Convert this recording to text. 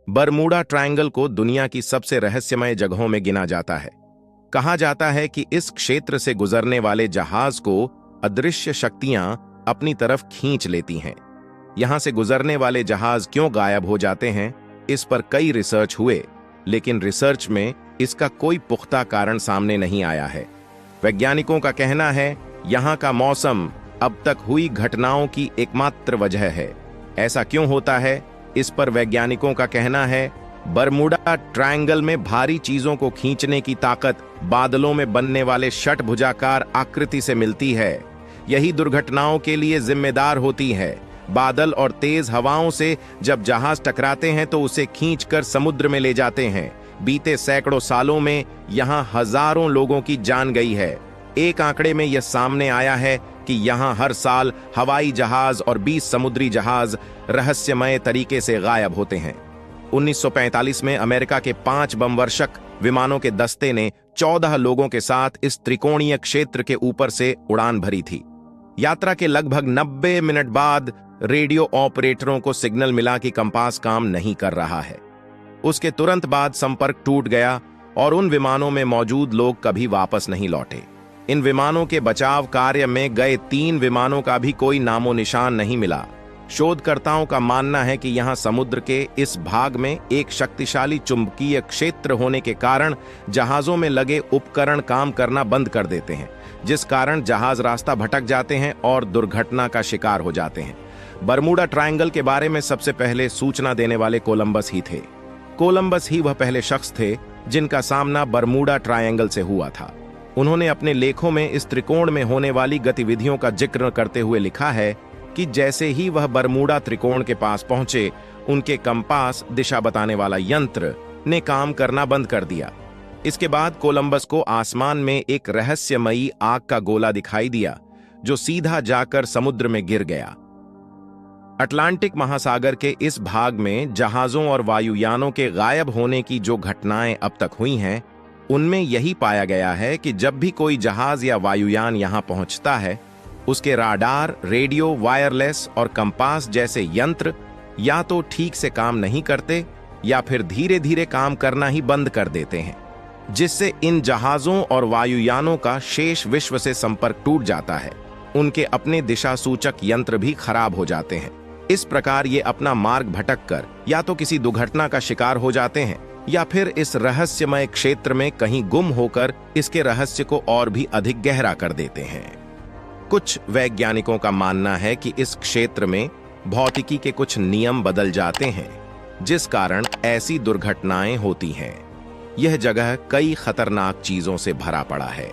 Bermuda triangle को दुनिया की सबसे रहस्यमय जगहों में गिना जाता है। कहा जाता है कि इस क्षेत्र से गुजरने वाले जहाज को अदृश्य शक्तियां अपनी तरफ खींच लेती हैं। यहां से गुजरने वाले जहाज क्यों गायब हो जाते हैं, इस पर कई रिसर्च हुए, लेकिन रिसर्च में इसका कोई पुख्ता कारण सामने नहीं आया है। वैज्ञानिकों का कहना है यहां का मौसम अब तक हुई घटनाओं की एकमात्र वजह है। ऐसा क्यों होता है, इस पर वैज्ञानिकों का कहना है बरमूडा ट्रायंगल में भारी चीजों को खींचने की ताकत बादलों में बनने वाले षटभुजाकार आकृति से मिलती है। यही दुर्घटनाओं के लिए जिम्मेदार होती है। बादल और तेज हवाओं से जब जहाज टकराते हैं तो उसे खींचकर समुद्र में ले जाते हैं। बीते सैकड़ों सालों में यहां हजारों लोगों की जान गई है। एक आंकड़े में यह सामने आया है कि यहां हर साल हवाई जहाज और 20 समुद्री जहाज रहस्यमय तरीके से गायब होते हैं। 1945 में अमेरिका के 5 बमवर्षक विमानों के दस्ते ने 14 लोगों के साथ इस त्रिकोणीय क्षेत्र के ऊपर से उड़ान भरी थी। यात्रा के लगभग 90 मिनट बाद रेडियो ऑपरेटरों को सिग्नल मिला कि कंपास काम नहीं कर रहा है। उसके तुरंत बाद संपर्क टूट गया और उन विमानों में मौजूद लोग कभी वापस नहीं लौटे। इन विमानों के बचाव कार्य में गए 3 विमानों का भी कोई नामो निशान नहीं मिला। शोधकर्ताओं का मानना है कि यहां समुद्र के इस भाग में एक शक्तिशाली चुंबकीय क्षेत्र होने के कारण जहाजों में लगे उपकरण काम करना बंद कर देते हैं, जिस कारण जहाज रास्ता भटक जाते हैं और दुर्घटना का शिकार हो जाते हैं। बरमूडा ट्रायंगल के बारे में सबसे पहले सूचना देने वाले कोलंबस ही थे। कोलंबस ही वह पहले शख्स थे जिनका सामना बरमूडा ट्रायंगल से हुआ था। उन्होंने अपने लेखों में इस त्रिकोण में होने वाली गतिविधियों का जिक्र करते हुए लिखा है कि जैसे ही वह बरमूडा त्रिकोण के पास पहुंचे, उनके कंपास दिशा बताने वाला यंत्र ने काम करना बंद कर दिया। इसके बाद कोलंबस को आसमान में एक रहस्यमयी आग का गोला दिखाई दिया जो सीधा जाकर समुद्र में गिर गया। अटलांटिक महासागर के इस भाग में जहाजों और वायुयानों के गायब होने की जो घटनाएं अब तक हुई हैं, उनमें यही पाया गया है कि जब भी कोई जहाज या वायुयान यहां पहुंचता है, उसके राडार, रेडियो, वायरलेस और कंपास जैसे यंत्र या तो ठीक से काम नहीं करते या फिर धीरे धीरे काम करना ही बंद कर देते हैं, जिससे इन जहाजों और वायुयानों का शेष विश्व से संपर्क टूट जाता है। उनके अपने दिशा सूचक यंत्र भी खराब हो जाते हैं। इस प्रकार ये अपना मार्ग भटककर या तो किसी दुर्घटना का शिकार हो जाते हैं या फिर इस रहस्यमय क्षेत्र में कहीं गुम होकर इसके रहस्य को और भी अधिक गहरा कर देते हैं। कुछ वैज्ञानिकों का मानना है कि इस क्षेत्र में भौतिकी के कुछ नियम बदल जाते हैं, जिस कारण ऐसी दुर्घटनाएं होती हैं। यह जगह कई खतरनाक चीजों से भरा पड़ा है।